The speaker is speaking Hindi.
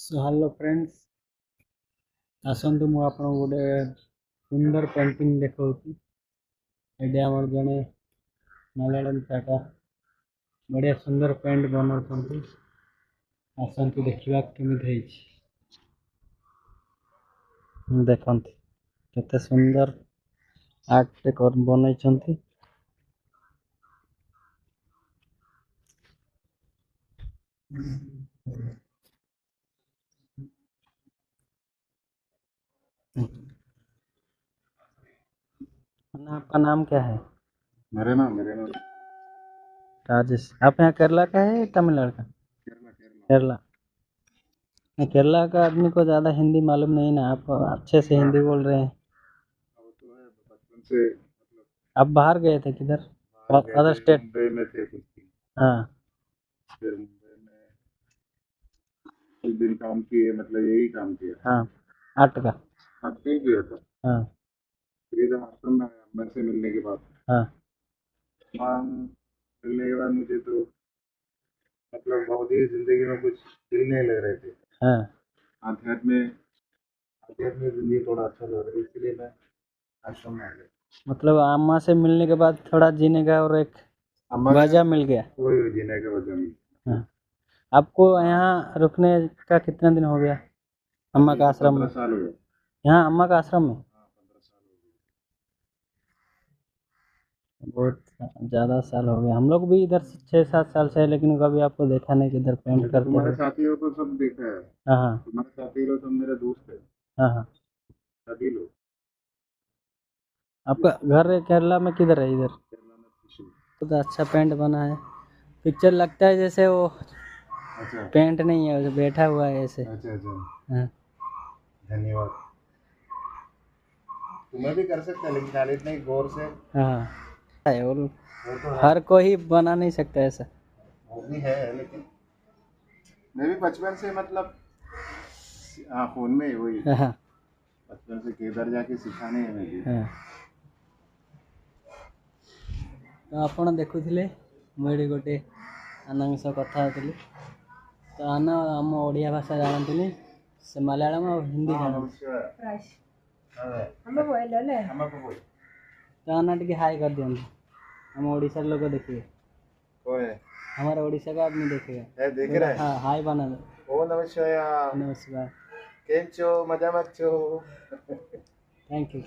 सो हेलो फ्रेंड्स, आसतु मु आपन गोटे सुंदर पेंटिंग देखौछि। एडे हमर जने मलयालम टाटा बढ़िया सुंदर पेंट बनाउछन्ति। आसतु देखिबा केमिति ହେଇछि। देखंती केते सुंदर आर्ट टे कर बनैछन्ति। आपका नाम क्या है? मेरा नाम राजेश। आप यहाँ केरला का है तमिलनाडु का? केरला। केरला का आदमी को ज़्यादा हिंदी मालूम नहीं ना, आप अच्छे से हिंदी बोल रहे हैं। बचपन से आप बाहर गए थे किधर? Other state? मुंबई में थे कुछ दिन। हाँ। फिर मुंबई में कुछ दिन काम किए, मतलब यही काम किया। हाँ, आर्ट का। आप कहीं किया था? हाँ फिर जब आश्रम में आया मैं से मिलने के बाद, हाँ वहाँ मिलने के बाद मुझे तो मतलब बहुत ही जिंदगी में कुछ दिल नहीं लग रहे थे। हाँ। आध्यात्मिक जिंदगी थोड़ा अच्छा लग रहा है, इसलिए मैं आश्रम में आ गया। मतलब अम्मा से मिलने के बाद थोड़ा जीने का और एक वजह मिल गया। वही जीने का वजह मिल गया। हाँ। आपको यहाँ रुकने का कितना दिन हो गया? अम्मा का आश्रम में? 15 साल हो गए। यहाँ अम्मा का आश्रम में? हाँ, 15 साल हो गए। बहुत ज़्यादा साल हो गया। हम लोग भी इधर 6-7 साल से है, लेकिन कभी आपको देखा नहीं किधर पेंट करते तुम्हारे हुए। साथी हो तो सब देखा है। हाँ हाँ तुम्हारे साथी लोग सब मेरे दोस्त है, हाँ हाँ। सभी लोग। आपका घर केरला में किधर है? इधर? केरला में त्रिशूल। तो अच्छा पेंट बना है। पिक्चर लगता है जैसे वो अच्छा पेंट नहीं है, वो बैठा हुआ है ऐसे। अच्छा। हाँ धन्यवाद। तुम्हें भी कर सकते हैं, लेकिन खाली इतने गौर से। हाँ है और वो तो है, हर कोई बना नहीं सकता ऐसा। वो भी है, लेकिन मैं भी बचपन से मतलब हाँ फोन में ही वही हाँ बचपन से किधर जाके सीखा नहीं है मैं भी। हाँ। तो आपण देखुथिले मु एडी गोटे आनाଙ୍କ सह कथा होतली। तो आना आम ओडिया भाषा जानतनी, से मलयालम और हिंदी जानते। तो आना टिके हाई कर दियंतु, हम ओडिसा लोग देखिए। कौन है? हमारे ओडिशा का आदमी देखेगा। देख रहे हैं? हाँ हाई बना दो। ओ नमस्कार। नमस्कार। केम छो? मजा मत छो? Thank you.